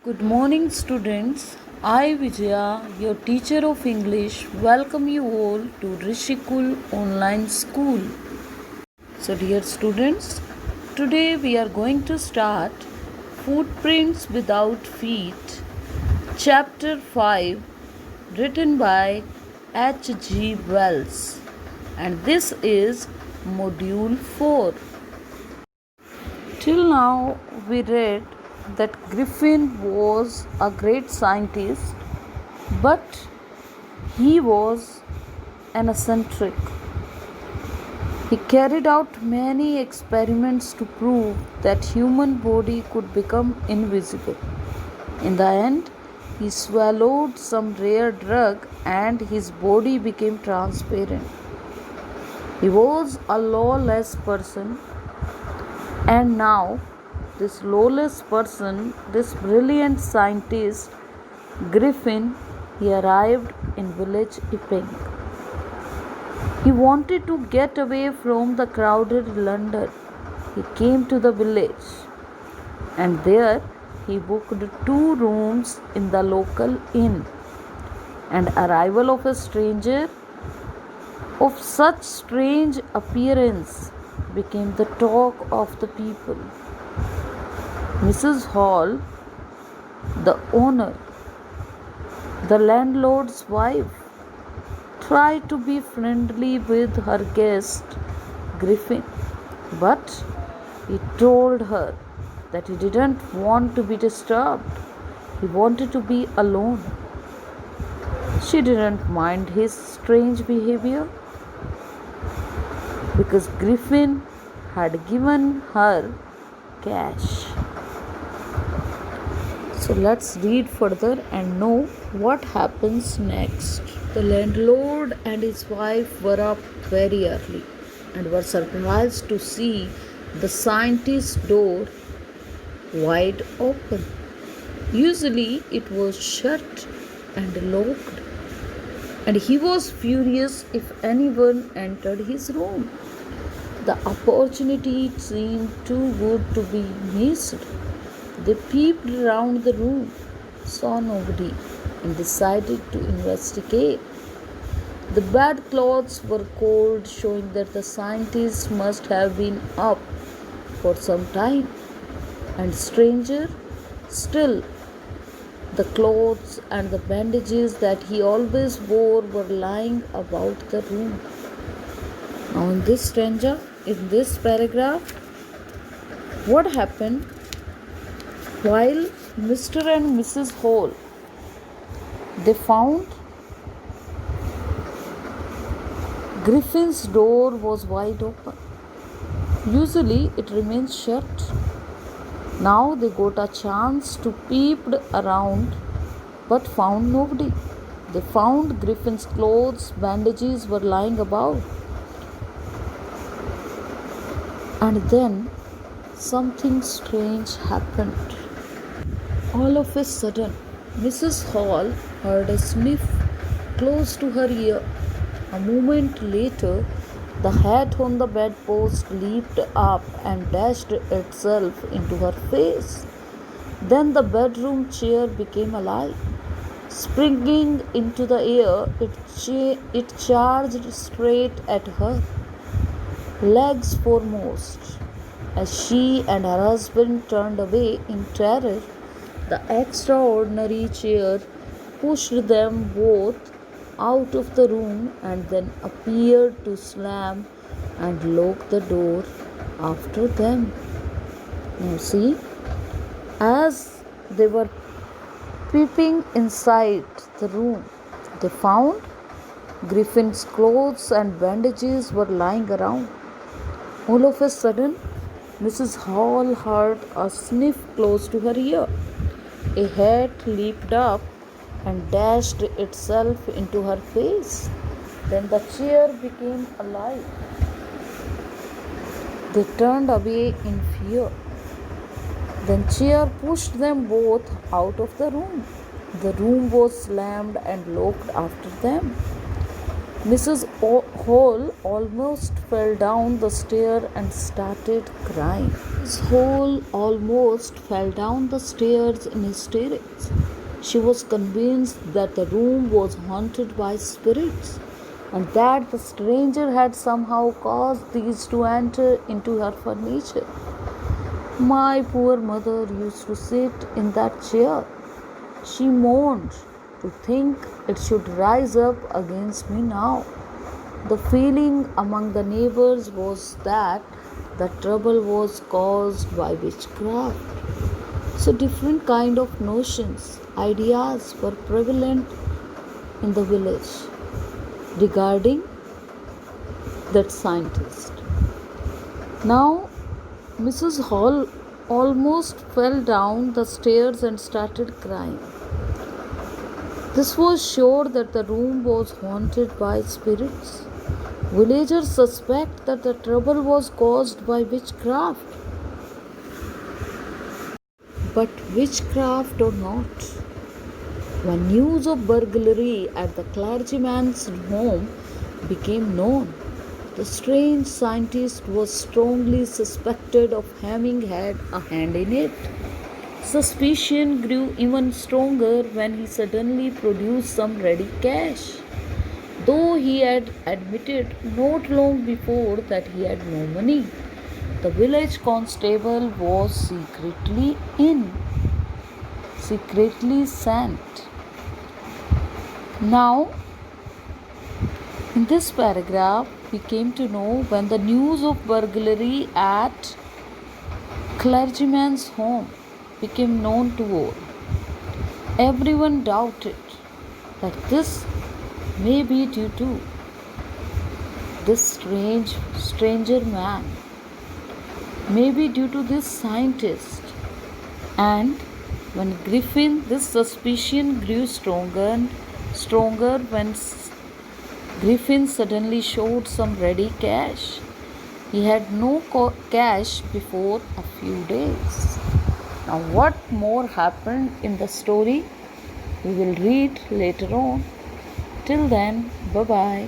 Good morning, students. I, Vijaya, your teacher of English, welcome you all to Rishikul Online School. So, dear students, today we are going to start Footprints Without Feet, Chapter 5, written by H.G. Wells. And this is Module 4. Till now, we read that Griffin was a great scientist, but he was an eccentric. He carried out many experiments to prove that human body could become invisible. In the end, he swallowed some rare drug and his body became transparent. He was a lawless person, and now this lawless person, this brilliant scientist, Griffin, he arrived in village Epping. He wanted to get away from the crowded London. He came to the village, and there he booked 2 rooms in the local inn. And arrival of a stranger of such strange appearance became the talk of the people. Mrs. Hall, the owner, the landlord's wife, tried to be friendly with her guest, Griffin, but he told her that he didn't want to be disturbed. He wanted to be alone. She didn't mind his strange behavior because Griffin had given her cash. So let's read further and know what happens next. The landlord and his wife were up very early and were surprised to see the scientist's door wide open. Usually it was shut and locked, and he was furious if anyone entered his room. The opportunity seemed too good to be missed. They peeped round the room, saw nobody, and decided to investigate. The bedclothes were cold, showing that the scientist must have been up for some time. And stranger still, the clothes and the bandages that he always wore were lying about the room. Now, in this paragraph, what happened? While Mr. and Mrs. Hall, they found Griffin's door was wide open. Usually it remains shut. Now they got a chance to peep around but found nobody. They found Griffin's clothes, bandages were lying about. And then something strange happened. All of a sudden, Mrs. Hall heard a sniff close to her ear. A moment later, the hat on the bedpost leaped up and dashed itself into her face. Then the bedroom chair became alive. Springing into the air, it charged straight at her, legs foremost. As she and her husband turned away in terror, the extraordinary chair pushed them both out of the room and then appeared to slam and lock the door after them. Now, see, as they were peeping inside the room, they found Griffin's clothes and bandages were lying around. All of a sudden, Mrs. Hall heard a sniff close to her ear. A hat leaped up and dashed itself into her face. Then the chair became alive. They turned away in fear. Then chair pushed them both out of the room. The room was slammed and locked after them. Hall almost fell down the stair and started crying. Miss Hall almost fell down the stairs in hysterics. She was convinced that the room was haunted by spirits and that the stranger had somehow caused these to enter into her furniture. My poor mother used to sit in that chair. She moaned to think it should rise up against me now. The feeling among the neighbors was that the trouble was caused by witchcraft. So different kind of notions, ideas were prevalent in the village regarding that scientist. Now Mrs. Hall almost fell down the stairs and started crying. This was sure that the room was haunted by spirits. Villagers suspect that the trouble was caused by witchcraft. But witchcraft or not, when news of burglary at the clergyman's home became known, the strange scientist was strongly suspected of having had a hand in it. Suspicion grew even stronger when he suddenly produced some ready cash, though he had admitted not long before that he had no money. The village constable was secretly sent. Now, in this paragraph, we came to know when the news of burglary at clergyman's home became known to all. Everyone doubted that this may be due to this stranger man, maybe due to this scientist. And when this suspicion grew stronger and stronger when Griffin suddenly showed some ready cash. He had no cash before a few days. Now, what more happened in the story? We will read later on. Till then, bye bye.